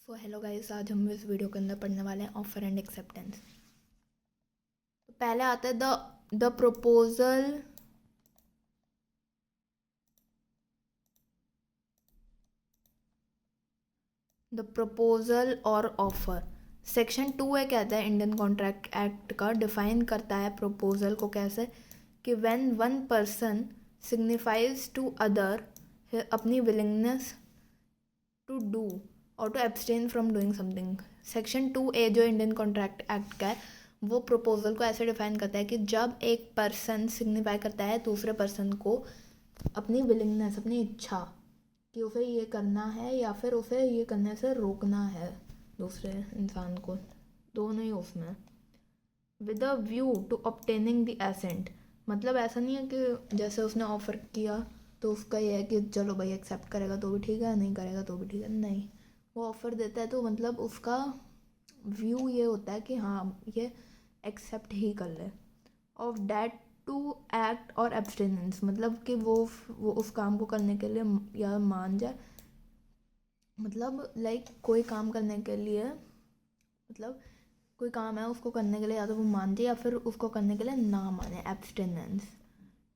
So hello guys, आज हम इस वीडियो के अंदर पढ़ने वाले हैं ऑफर एंड एक्सेप्टेंस। तो पहले आता है द प्रपोजल और ऑफर। सेक्शन 2 है, कहता है इंडियन कॉन्ट्रैक्ट एक्ट का डिफाइन करता है प्रपोजल को कैसे कि when one person signifies to other अपनी विलिंगनेस टू डू और to abstain from doing something. Section 2A जो इंडियन कॉन्ट्रैक्ट एक्ट का है वो प्रपोजल को ऐसे डिफाइन करता है कि जब एक पर्सन सिग्निफाई करता है दूसरे पर्सन को अपनी विलिंगनेस, अपनी इच्छा कि उसे ये करना है या फिर उसे ये करने से रोकना है दूसरे इंसान को, दोनों ही उसमें, with a view to obtaining the assent. मतलब ऐसा नहीं है कि जैसे उसने ऑफ़र किया तो उसका ये है कि चलो भाई एक्सेप्ट करेगा तो भी ठीक है, नहीं करेगा तो भी ठीक है। नहीं, वो ऑफ़र देता है तो मतलब उसका व्यू ये होता है कि हाँ ये एक्सेप्ट ही कर ले। ऑफ डैट टू एक्ट और एब्सटेनेंस, मतलब कि वो उस काम को करने के लिए या मान जाए, मतलब लाइक कोई काम करने के लिए, मतलब कोई काम है उसको करने के लिए या तो वो मान जाए या फिर उसको करने के लिए ना माने, एब्सटेनेंस।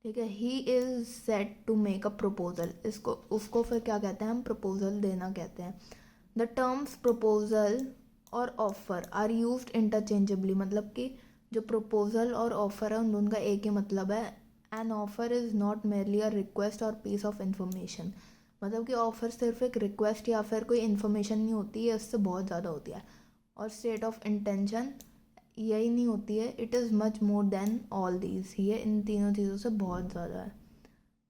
ठीक है, he is said to make a proposal. इसको उसको फिर क्या कहते हैं हम, प्रपोजल देना कहते हैं। द टर्म्स प्रपोजल और ऑफर आर यूज्ड इंटरचेंजेबली, मतलब कि जो प्रपोजल और ऑफर है उन दोनों का एक ही मतलब है। An offer is not merely a request और पीस ऑफ इंफॉर्मेशन, मतलब कि ऑफर सिर्फ एक रिक्वेस्ट या फिर कोई इन्फॉर्मेशन नहीं होती है, इससे बहुत ज़्यादा होती है। और स्टेट ऑफ इंटेंशन यही नहीं होती है, it is much more than all these, ये इन तीनों चीज़ों से बहुत ज़्यादा है।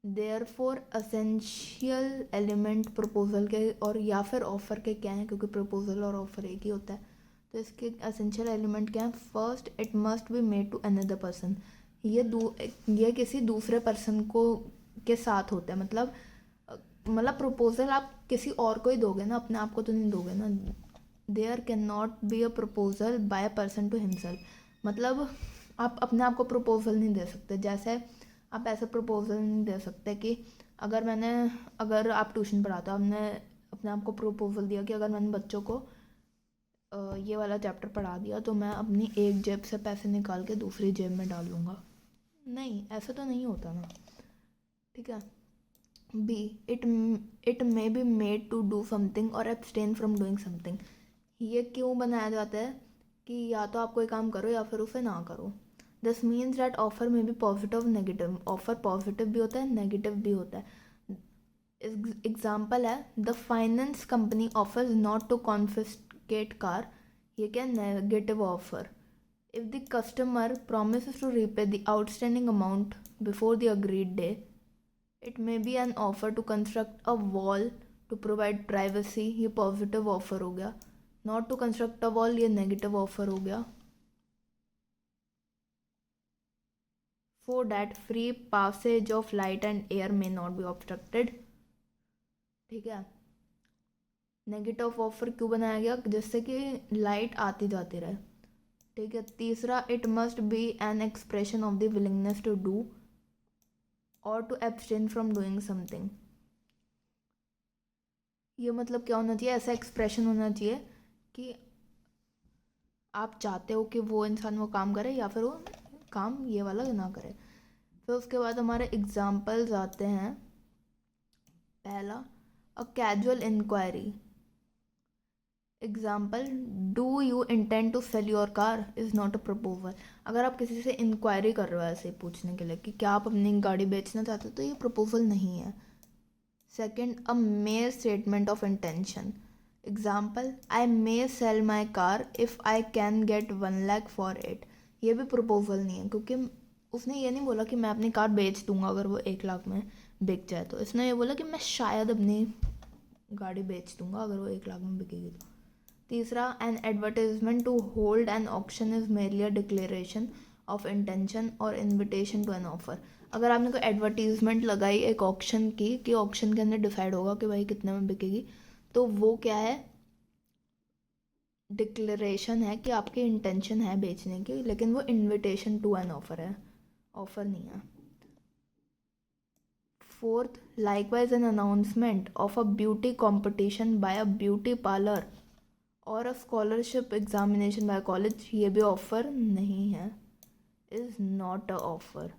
There four essential element proposal के और या फिर ऑफ़र के क्या हैं, क्योंकि प्रपोजल और ऑफ़र एक ही होता है, तो इसके असेंशियल एलिमेंट क्या हैं। First, it must be made to another person, ये किसी दूसरे पर्सन को के साथ होता है। मतलब प्रपोजल आप किसी और को ही दोगे ना, अपने आप को तो नहीं दोगे ना। There can not be a proposal by a person to himself, मतलब आप अपने आप को प्रपोजल नहीं दे सकते। जैसे आप ऐसा प्रपोजल नहीं दे सकते कि अगर आप ट्यूशन पढ़ाते हो, आपने अपने आप को प्रपोजल दिया कि अगर मैंने बच्चों को ये वाला चैप्टर पढ़ा दिया तो मैं अपनी एक जेब से पैसे निकाल के दूसरी जेब में डाल लूँगा। नहीं, ऐसा तो नहीं होता ना। ठीक है। B, it may be made to do something और एब्सटेन फ्रॉम डूइंग समथिंग। ये क्यों बनाया जाता है कि या तो आप कोई काम करो या फिर उसे ना करो। दिस मीन्स दैट ऑफर में भी पॉजिटिव नेगेटिव, ऑफर पॉजिटिव भी होता है नेगेटिव भी होता है। एग्जाम्पल है, the finance company offers not to confiscate car, ये क्या, negative offer. If the customer promises to repay the outstanding amount before the agreed day, it may be an offer to construct a wall to provide privacy, ये positive offer हो गया। Not to construct a wall, ये negative offer हो गया। For that free passage of light and air may not be obstructed. ठीक है, negative offer क्यों बनाया गया, जिससे कि लाइट आती जाती रहे। ठीक है, तीसरा, it must be an expression of the willingness to do और to abstain from doing something. ये मतलब क्या होना चाहिए, ऐसा एक्सप्रेशन होना चाहिए कि आप चाहते हो कि वो इंसान वो काम करे या फिर वो काम ये वाला ना करे। फिर उसके बाद हमारे एग्जाम्पल्स आते हैं। पहला, a casual inquiry. Example, do you intend to sell your car is not a proposal. अगर आप किसी से इंक्वायरी कर रहे हो ऐसे पूछने के लिए कि क्या आप अपनी गाड़ी बेचना चाहते हो, तो ये प्रपोजल नहीं है। Second, a mayor statement of intention. Example, I may sell my car if I can get 1 lakh for it. ये भी प्रपोजल नहीं है, क्योंकि उसने ये नहीं बोला कि मैं अपनी कार बेच दूंगा अगर वो 1 लाख में बिक जाए, तो इसने ये बोला कि मैं शायद अपनी गाड़ी बेच दूंगा अगर वो 1 लाख में बिकेगी तो। तीसरा, an advertisement to hold an auction is merely a declaration of intention और इन्विटेशन टू एन ऑफर। अगर आपने कोई एडवर्टीजमेंट लगाई एक ऑक्शन की कि ऑक्शन के अंदर डिसाइड होगा कि भाई कितने में बिकेगी, तो वो क्या है, डिक्लेरेशन है कि आपकी इंटेंशन है बेचने की, लेकिन वो इन्विटेशन टू एन ऑफर है, ऑफर नहीं है। Fourth, likewise an announcement of a beauty competition by a beauty parlor और a scholarship examination by college, ये भी ऑफर नहीं है, is not a offer.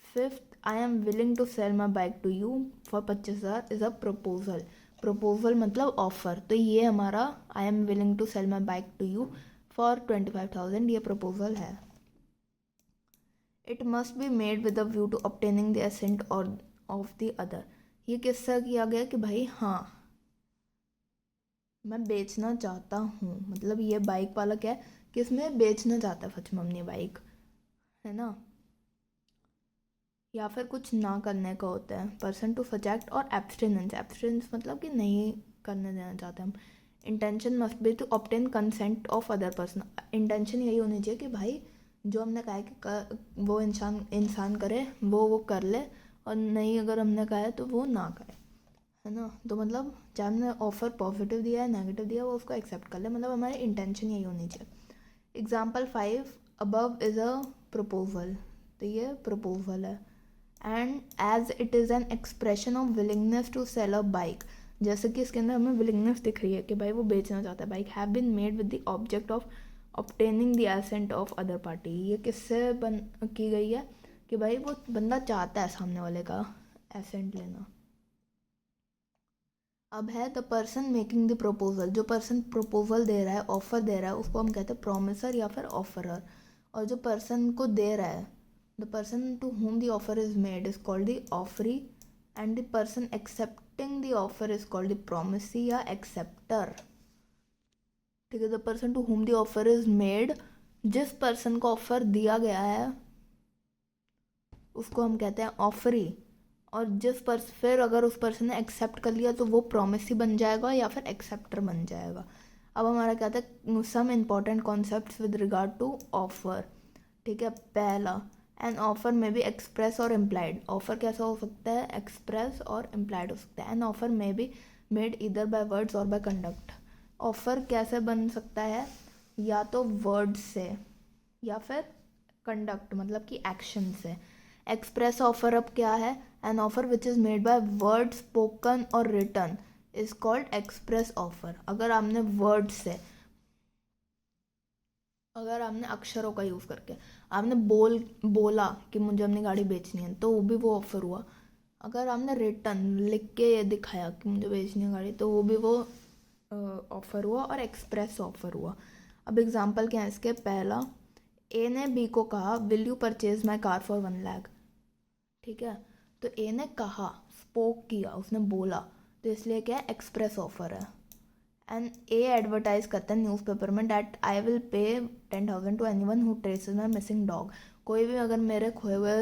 Fifth, I am willing to sell my bike to you for 25,000 is a proposal. Proposal मतलब offer, तो ये हमारा I am willing to sell my bike to you for 25,000 ये proposal है। It must be made with a view to obtaining the assent और of the other, ये किससे किया गया कि भाई हाँ मैं बेचना चाहता हूँ, मतलब ये बाइक वाला क्या है कि इसमें बेचना चाहता है फचममनी बाइक, है ना। या फिर कुछ ना करने का होता है, पर्सन टू सजेक्ट और एब्सटेनेंस, एब्सटेनेंस मतलब कि नहीं करने देना चाहते हम। Intention must be to obtain consent of other person, intention यही होनी चाहिए कि भाई जो हमने कहा है कि वो इंसान करे वो कर ले, और नहीं अगर हमने कहा है तो वो ना करे, है ना। तो मतलब चाहे हमने ऑफर पॉजिटिव दिया है नेगेटिव दिया है वो उसको एक्सेप्ट कर ले, मतलब हमारी इंटेंशन यही होनी चाहिए। Example 5, above is a proposal, तो ये प्रपोजल है। And as it is an expression of willingness to sell a bike, जैसे कि इसके अंदर हमें विलिंगनेस दिख रही है कि भाई वो बेचना चाहता है bike, have been made with the object of obtaining the assent of other party, ये किससे की गई है कि भाई वो बंदा चाहता है सामने वाले का एसेंट लेना। अब है the person making the proposal, जो पर्सन प्रपोजल दे रहा है ऑफर दे रहा है उसको हम कहते हैं प्रोमिसर या फिर ऑफरर, और जो पर्सन को दे रहा है the person to whom the offer is made is called the offeree and the person accepting the offer is called the promisee या acceptor। ठीक है, the person to whom the offer is made, जिस person को offer दिया गया है उसको हम कहते हैं ऑफरी, और फिर अगर उस पर्सन ने एक्सेप्ट कर लिया तो वो प्रोमिसी बन जाएगा या फिर एक्सेप्टर बन जाएगा। अब हमारा क्या था some important concepts with regard to offer. ठीक है, पहला an offer may be express और इम्प्लाइड, ऑफर कैसा हो सकता है एक्सप्रेस और इम्प्लाइड हो सकता है। An offer may be made इधर बाय वर्ड्स और बाय कंडक्ट, ऑफर कैसे बन सकता है या तो वर्ड्स से या फिर कंडक्ट मतलब कि एक्शन से। एक्सप्रेस ऑफर अब क्या है, an offer which is made by word spoken or written is called express offer. अगर आपने वर्ड से, अगर आपने अक्षरों का यूज़ करके आपने बोला कि मुझे अपनी गाड़ी बेचनी है तो वो भी वो ऑफर हुआ। अगर आपने रिटन लिख के ये दिखाया कि मुझे बेचनी है गाड़ी तो वो भी वो ऑफर हुआ और एक्सप्रेस ऑफर हुआ। अब एग्जांपल क्या है इसके, पहला ए ने बी को कहा will you purchase my car for 1 lakh. ठीक है, तो ए ने कहा स्पोक किया उसने बोला, तो इसलिए क्या है एक्सप्रेस ऑफर है। एंड ए एडवर्टाइज करता है न्यूज़पेपर में that I will pay 10,000 to anyone who traces my missing dog, कोई भी अगर मेरे खोए हुए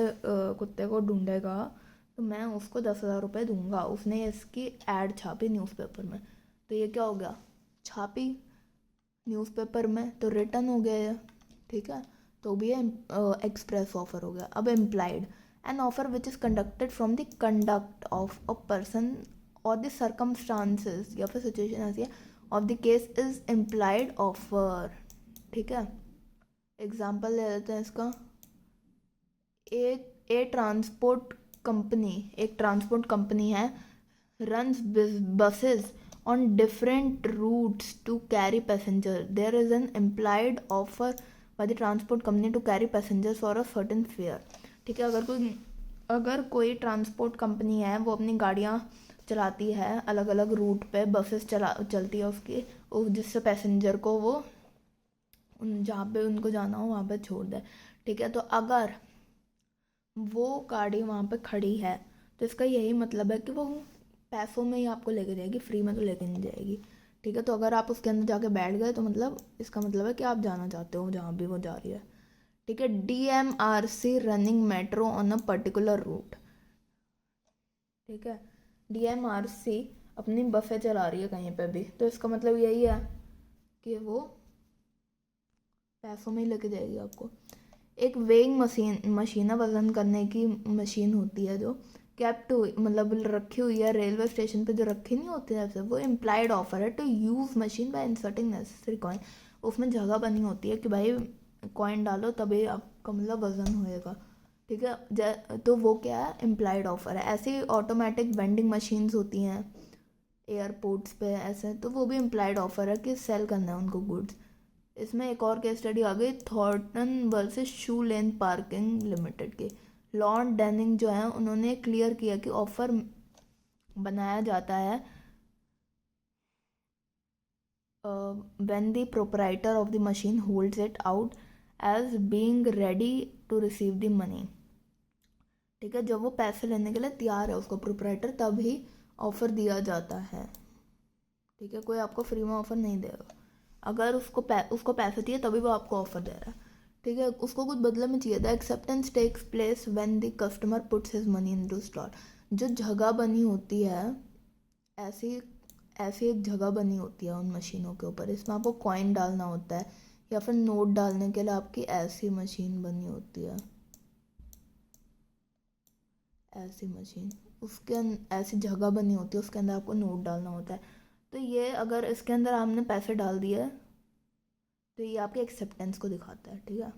कुत्ते को ढूंढेगा तो मैं उसको 10,000 रुपये दूंगा। उसने इसकी एड छापी न्यूज़पेपर में, तो ये क्या हो गया छापी न्यूज़पेपर में तो रिटर्न हो गया ये। ठीक है, तो भी ये एक्सप्रेस ऑफर हो गया। अब implied, N offer which is conducted from the conduct of a person और द सर्कमस्टांसेस या फिर सिचुएशन ऐसी है of the case is implied offer. ठीक है, एग्जाम्पल ले लेते हैं इसका। एक ट्रांसपोर्ट कंपनी है runs buses on different routes to carry passenger, there is an implied offer by the transport company to carry passengers for a certain fare। ठीक है, अगर कोई ट्रांसपोर्ट कंपनी है वो अपनी गाड़ियाँ चलाती है अलग अलग रूट पे, बसेस चलती है उसकी, जिससे पैसेंजर को वो जहाँ पे उनको जाना हो वहाँ पे छोड़ दे। ठीक है, तो अगर वो गाड़ी वहाँ पे खड़ी है तो इसका यही मतलब है कि वो पैसों में ही आपको लेके जाएगी, फ्री में तो लेके नहीं जाएगी। ठीक है, तो अगर आप उसके अंदर जाके बैठ गए तो मतलब इसका मतलब है कि आप जाना चाहते हो जहाँ भी वो जा रही है। ठीक है, DMRC running metro on a particular route. ठीक है, DMRC अपनी बसें चला रही है कहीं पे भी, तो इसका मतलब यही है कि वो पैसों में ही लेके जाएगी आपको। एक वेइंग मशीन है, वजन करने की मशीन होती है जो कैप्ट मतलब रखी हुई है रेलवे स्टेशन पे, जो रखी नहीं होती है वो इम्प्लाइड ऑफर है to use machine by inserting necessary coin. उसमें जगह बनी होती है कि भाई कॉइन डालो तभी आपका मतलब वजन होएगा। ठीक है, तो वो क्या है इम्प्लाइड ऑफर है। ऐसे ही ऑटोमेटिक वेंडिंग मशीन्स होती हैं, एयरपोर्ट्स पे ऐसे, तो वो भी इम्प्लाइड ऑफर है कि सेल करना है उनको गुड्स। इसमें एक और केस स्टडी आ गई थॉर्टन वर्सेस शू लेन पार्किंग लिमिटेड की। लॉन डेनिंग जो है उन्होंने क्लियर किया कि ऑफर बनाया जाता है when the proprietor of the machine holds it out as being ready to receive the money। ठीक है, जब वो पैसे लेने के लिए तैयार है उसको प्रोपराइटर, तभी ऑफर दिया जाता है। ठीक है, कोई आपको फ्री में ऑफर नहीं देगा। अगर उसको पैसे चाहिए तभी वो आपको ऑफर दे रहा है। ठीक है, उसको कुछ बदले में चाहिए। The acceptance takes place when the customer puts his money into stall. जो जगह बनी होती है, ऐसी ऐसी एक जगह बनी होती है उन मशीनों के ऊपर, इसमें आपको कॉइन डालना होता है या फिर नोट डालने के लिए आपकी ऐसी मशीन बनी होती है, ऐसी मशीन, ऐसी जगह बनी होती है, उसके अंदर आपको नोट डालना होता है। तो ये अगर इसके अंदर हमने पैसे डाल दिए तो ये आपके एक्सेप्टेंस को दिखाता है। ठीक है,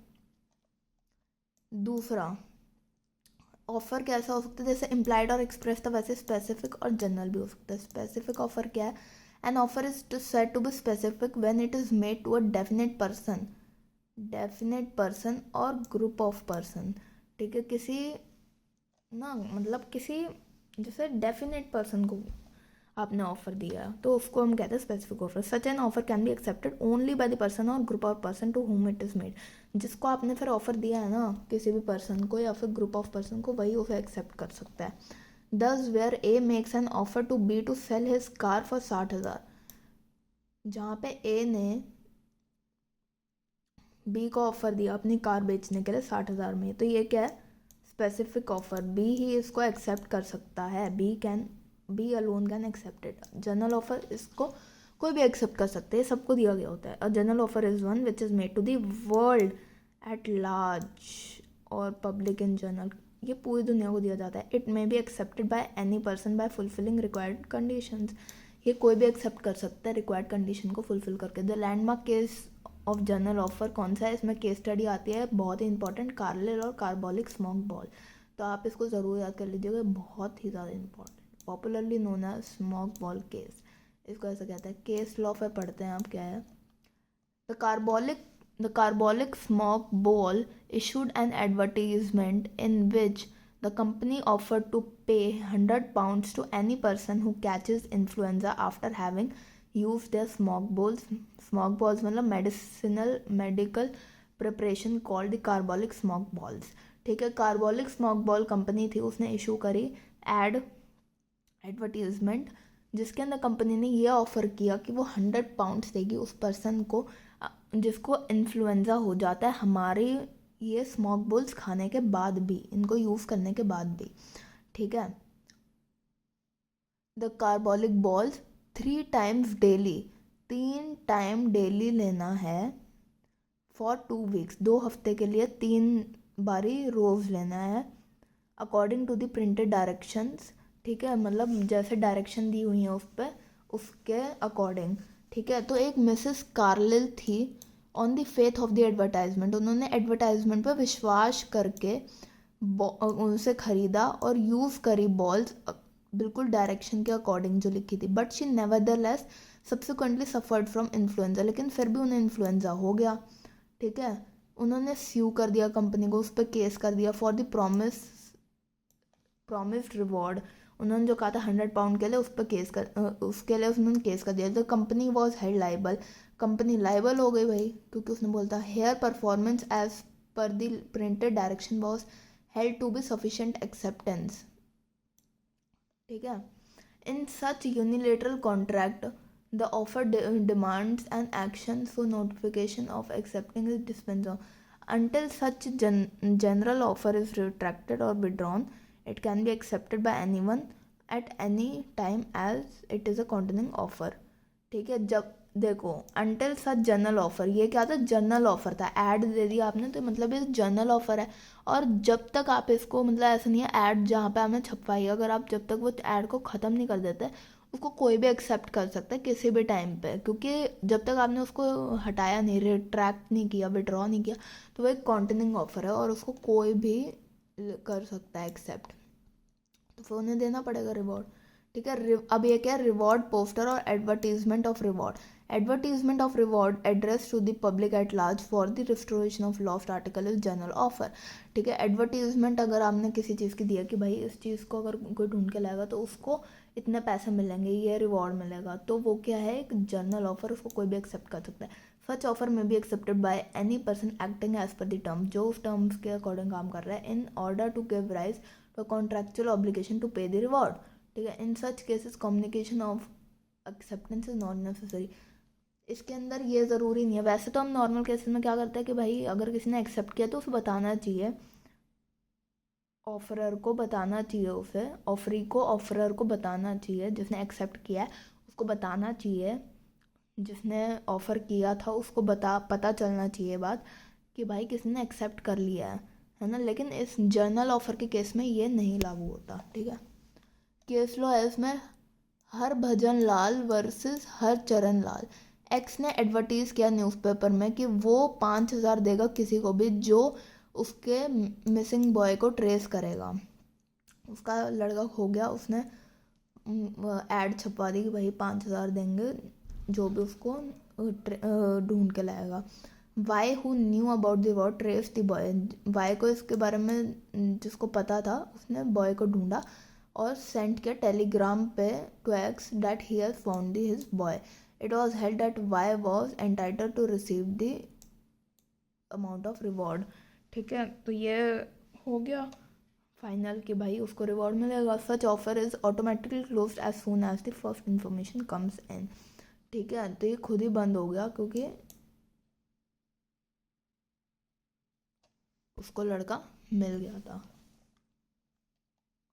दूसरा ऑफर कैसा हो सकता है, जैसे इम्प्लाइड और एक्सप्रेस था वैसे स्पेसिफिक और जनरल भी हो सकता है। स्पेसिफिक ऑफर क्या है? An offer is to set to be specific when it is made to a definite person और ग्रुप ऑफ पर्सन। ठीक है, किसी ना मतलब किसी जैसे डेफिनेट पर्सन को आपने ऑफर दिया तो उसको हम कहते हैं specific offer. Such an offer can be accepted only by the person और group of person to whom it is made. जिसको आपने फिर ऑफर दिया है ना, किसी भी पर्सन को या फिर ग्रुप ऑफ पर्सन को, वही उसे एक्सेप्ट कर सकता है। Thus where A makes an offer to B to sell his car for 60,000। जहाँ पे ए ने बी को ऑफर दिया अपनी कार बेचने के लिए 60,000 में, तो ये क्या है? Specific offer. बी ही इसको एक्सेप्ट कर सकता है, B alone can accept it. General offer इसको कोई भी एक्सेप्ट कर सकते हैं, सबको दिया गया होता है। A general offer is one which is made to the world at large और पब्लिक इन जनरल। ये पूरी दुनिया को दिया जाता है। It may be accepted by any person by fulfilling required conditions. ये कोई भी एक्सेप्ट कर सकता है रिक्वायर्ड कंडीशन को फुलफिल करके। The landmark case of general offer कौन सा है? इसमें केस स्टडी आती है बहुत ही इंपॉर्टेंट, कार्लिल और कार्बोलिक स्मोक बॉल। तो आप इसको ज़रूर याद कर लीजिएगा, बहुत ही ज़्यादा important. Popularly known as smoke ball case, इसको ऐसा कहते हैं। केस लॉ पे पढ़ते हैं आप क्या है। The carbolic smoke ball issued an advertisement in which the company offered to pay £100 to any person who catches influenza after having used their smoke balls। Smoke balls मतलब medical preparation called the carbolic smoke balls. ठीक है, carbolic smoke ball company थी, उसने issue करी advertisement जिसके अंदर company ने ये ऑफ़र किया कि वो £100 देगी उस पर्सन को जिसको इन्फ्लुएंजा हो जाता है हमारे ये स्मोक बॉल्स खाने के बाद भी, इनको यूज़ करने के बाद भी। ठीक है, the carbolic balls 3 times daily, 3 time daily लेना है फॉर 2 weeks, 2 हफ्ते के लिए 3 बारी रोज़ लेना है according to the printed directions. ठीक है, मतलब जैसे डायरेक्शन दी हुई है उस पर, उसके अकॉर्डिंग। ठीक है, तो एक मिसेस कार्लिल थी, on the faith of the advertisement, उन्होंने एडवर्टाइजमेंट पर विश्वास करके उनसे ख़रीदा और यूज़ करी बॉल्स बिल्कुल डायरेक्शन के अकॉर्डिंग जो लिखी थी। But she nevertheless subsequently suffered from influenza, लेकिन फिर भी उन्हें इन्फ्लुएंजा हो गया। ठीक है, उन्होंने स्यू कर दिया कंपनी को, उस पर केस कर दिया फॉर द प्रॉमिस्ड रिवॉर्ड। उन्होंने जो कहा था £100 के लिए, उस पर उसके लिए उन्होंने केस कर दिया। तो company was held liable, company liable हो गई भाई, क्योंकि उसने बोलता here performance as per the printed direction was held to be sufficient acceptance. ठीक है, in such unilateral contract the offer demands an action for notification of accepting is dispenser until such general offer is retracted or withdrawn it can be accepted by anyone at any time as it is a continuing offer। ठीक है, जब देखो until such general offer, ये क्या था? General offer था, add दे दिया आपने तो मतलब ये जनरल ऑफर है। और जब तक आप इसको मतलब ऐसा नहीं है ऐड जहाँ पे आपने छपवाई, अगर आप जब तक वो ऐड को ख़त्म नहीं कर देते उसको कोई भी एक्सेप्ट कर सकता है किसी भी टाइम पे, क्योंकि जब तक आपने उसको हटाया नहीं, रिट्रैक्ट नहीं किया, विड्रॉ नहीं किया, तो वो एक कॉन्टिन्यूइंग ऑफर है और उसको कोई भी कर सकता है एक्सेप्ट, तो फिर उन्हें देना पड़ेगा रिवॉर्ड। ठीक है। अब ये क्या है, रिवॉर्ड पोस्टर और advertisement of reward. Advertisement of reward address to the public at large for the restoration of lost article is general offer. ठीक है, एडवर्टीजमेंट अगर आपने किसी चीज़ की दिया कि भाई इस चीज़ को अगर कोई ढूंढ के लाएगा तो उसको इतने पैसे मिलेंगे, ये रिवॉर्ड मिलेगा, तो वो क्या है, एक जनरल ऑफर, उसको कोई भी एक्सेप्ट कर सकता है। Such offer may be accepted by any person acting as per the term, जो उस टर्म्स के अकॉर्डिंग काम कर रहा है, in order to give rise to contractual obligation to pay the reward. ठीक है, in such cases communication of acceptance is not necessary. इसके अंदर ये ज़रूरी नहीं है। वैसे तो हम नॉर्मल केसेस में क्या करते हैं कि भाई अगर किसी ने एक्सेप्ट किया तो उसे बताना चाहिए, ऑफरर को बताना चाहिए, उसे ऑफरी को ऑफरर को बताना चाहिए, जिसने एक्सेप्ट किया है उसको बताना चाहिए, जिसने ऑफ़र किया था उसको पता चलना चाहिए बात कि भाई किसी ने एक्सेप्ट कर लिया है ना। लेकिन इस जर्नल ऑफ़र के केस में ये नहीं लागू होता। ठीक है, केस लॉ है इसमें हर भजन लाल वर्सेस हर चरण लाल। एक्स ने एडवर्टीज़ किया न्यूज़पेपर में कि वो 5,000 देगा किसी को भी जो उसके मिसिंग बॉय को ट्रेस करेगा। उसका लड़का खो गया, उसने ऐड छपवा दी कि भाई 5,000 देंगे जो भी उसको ढूंढ के लाएगा। Y who knew about the word trace the boy, Y को इसके बारे में जिसको पता था उसने बॉय को ढूंढा और सेंड किया टेलीग्राम पे to X that he has found the his boy. It was held that Y was entitled to receive the amount of reward. ठीक है, तो ये हो गया फाइनल कि भाई उसको रिवॉर्ड मिलेगा। Such offer is automatically closed as soon as the first information comes in. ठीक है, तो ये खुद ही बंद हो गया क्योंकि उसको लड़का मिल गया था।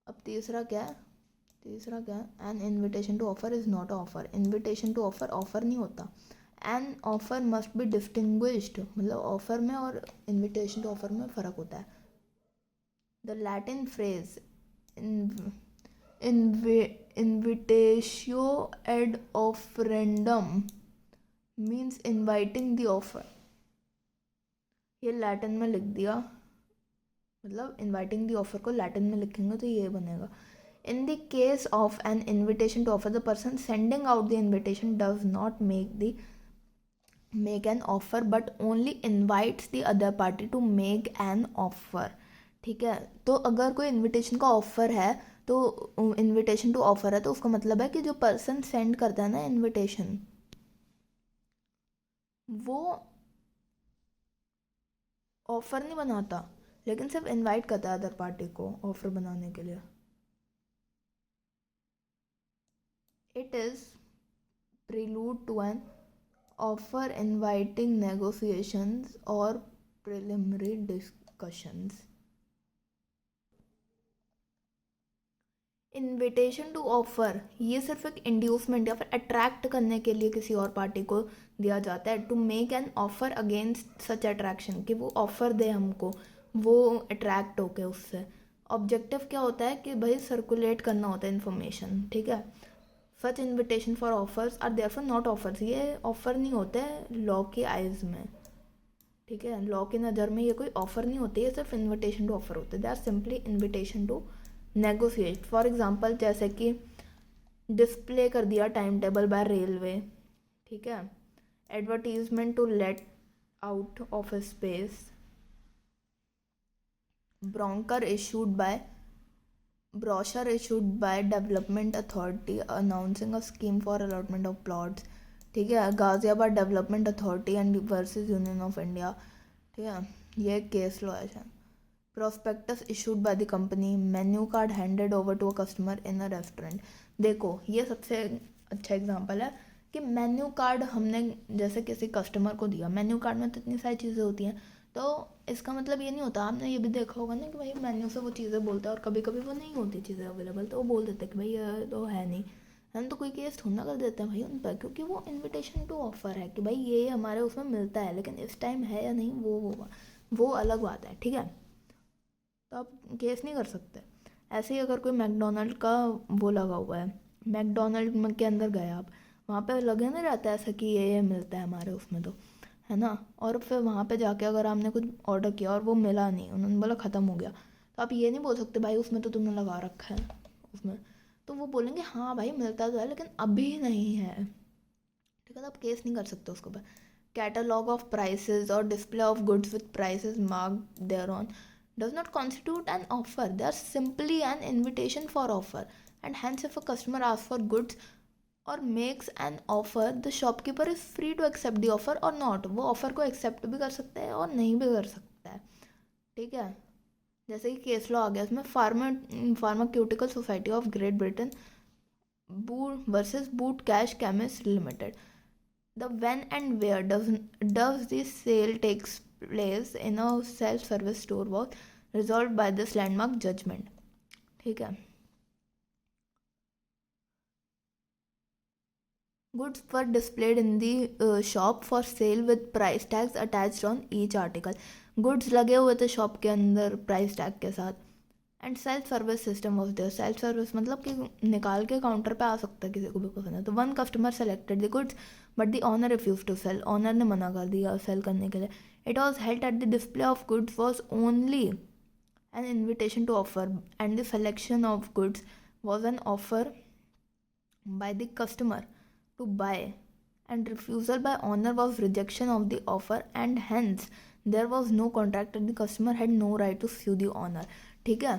अब तीसरा क्या है, an invitation to offer is not offer. Invitation to offer offer नहीं होता। An offer must be distinguished, मतलब ऑफर में और इन्विटेशन टू ऑफर में फ़र्क होता है। The Latin phrase invitatio ad offerendum means inviting the offer। ये लैटिन में लिख दिया, मतलब इनवाइटिंग द ऑफर को लैटिन में लिखेंगे तो ये बनेगा। In the case of an invitation to offer the person sending out the invitation does not make an offer but only invites the other party to make an offer. ठीक है, तो अगर कोई इन्विटेशन का ऑफर है तो invitation to offer है तो उसका मतलब है कि जो पर्सन सेंड करता है ना इन्विटेशन, वो ऑफर नहीं बनाता लेकिन सिर्फ इनवाइट करता है अदर पार्टी को ऑफर बनाने के लिए। It is prelude to an offer inviting negotiations or preliminary discussions. Invitation to offer ये सिर्फ एक इंड्यूसमेंट या फिर अट्रैक्ट करने के लिए किसी और पार्टी को दिया जाता है। To make an offer against such attraction, कि वो ऑफर दे हमको, वो अट्रैक्ट होके उससे। ऑब्जेक्टिव क्या होता है कि भाई सर्कुलेट करना होता है इन्फॉर्मेशन। ठीक है, such invitation for offers are therefore not offers, ये ऑफर नहीं होते लॉ की आइज में। ठीक है, लॉ की नज़र में ये कोई ऑफर नहीं होती है, सिर्फ इन्विटेशन टू ऑफर होते हैं। They are simply invitation to negotiate. For example जैसे कि डिस्प्ले कर दिया टाइम टेबल बाय रेलवे। ठीक है, advertisement to let out of a space, brochure issued by development authority announcing a scheme for allotment of plots. ठीक है, Ghaziabad development authority and versus union of India. ठीक है, ये case law है। Prospectus issued by the company, menu card handed over to a customer in a restaurant. देखो ये सबसे अच्छा एग्जांपल है कि मेन्यू कार्ड हमने जैसे किसी कस्टमर को दिया, मेन्यू कार्ड में तो इतनी सारी चीज़ें होती हैं, तो इसका मतलब ये नहीं होता, आपने ये भी देखा होगा ना कि भाई मेन्यू से वो चीज़ें बोलते हैं और कभी कभी वो नहीं होती चीज़ें अवेलेबल, तो वो बोल देते हैं कि भाई ये तो है नहीं, हम तो कोई केस थोड़ा कर देते हैं भाई उन पर, क्योंकि वो इन्विटेशन टू ऑफर है कि भाई ये हमारे उसमें मिलता है, लेकिन इस टाइम है या नहीं वो अलग बात है। ठीक है, तो आप केस नहीं कर सकते। ऐसे ही अगर कोई मैकडोनल्ड का वो लगा हुआ है, मैकडोनल्ड के अंदर गए आप, वहाँ पे लगे नहीं रहता है ऐसा कि ये मिलता है हमारे उसमें, तो है ना, और फिर वहाँ पे जाके अगर आपने कुछ ऑर्डर किया और वो मिला नहीं, उन्होंने बोला ख़त्म हो गया, तो आप ये नहीं बोल सकते भाई उसमें तो तुमने लगा रखा है उसमें, तो वो बोलेंगे हाँ भाई मिलता तो है लेकिन अभी नहीं है, ठीक है, तो आप केस नहीं कर सकते उसके ऊपर। कैटलॉग ऑफ प्राइसेस और display of goods with prices marked thereon does not constitute an offer. They are simply an invitation for offer. And hence, if a customer asks for goods or makes an offer, the shopkeeper is free to accept the offer or not. वो offer को accept भी कर सकता है और नहीं भी कर सकता है, ठीक है। जैसे कि केस लॉ आ गया इसमें, pharmaceutical society of great Britain boot versus boot cash chemist limited. The when and where does this sale takes place in a self-service store was resolved by this landmark judgment, ठीक है। Goods were displayed in the shop for sale with price tags attached on each article. Goods लगे हुए थे shop के अंदर price tag के साथ। And self service system of their, self service मतलब कि निकाल के काउंटर पे आ सकता है किसी को भी पसंद है। तो one customer selected the goods but the owner refuse to sell, owner ने मना कर दिया सेल करने के लिए। It was held at the display of goods was only an invitation to offer and the selection of goods was an offer by the customer to buy, and refusal by owner was rejection of the offer, and hence there was no contract and the customer had no right to sue the owner, ठीक है।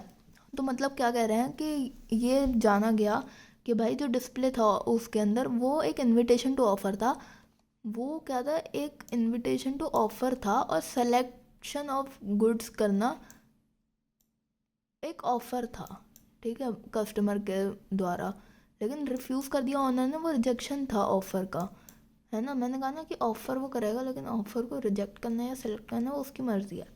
तो मतलब क्या कह रहे हैं कि ये जाना गया कि भाई जो डिस्प्ले था उसके अंदर वो एक इनविटेशन टू ऑफर था, वो क्या था, एक इनविटेशन टू ऑफर था, और सेलेक्शन ऑफ गुड्स करना एक ऑफर था, ठीक है, कस्टमर के द्वारा। लेकिन रिफ्यूज़ कर दिया ऑनर ने, वो रिजेक्शन था ऑफ़र का, है ना। मैंने कहा ना कि ऑफ़र वो करेगा लेकिन ऑफ़र को रिजेक्ट करना या सेलेक्ट करना वो उसकी मर्ज़ी है।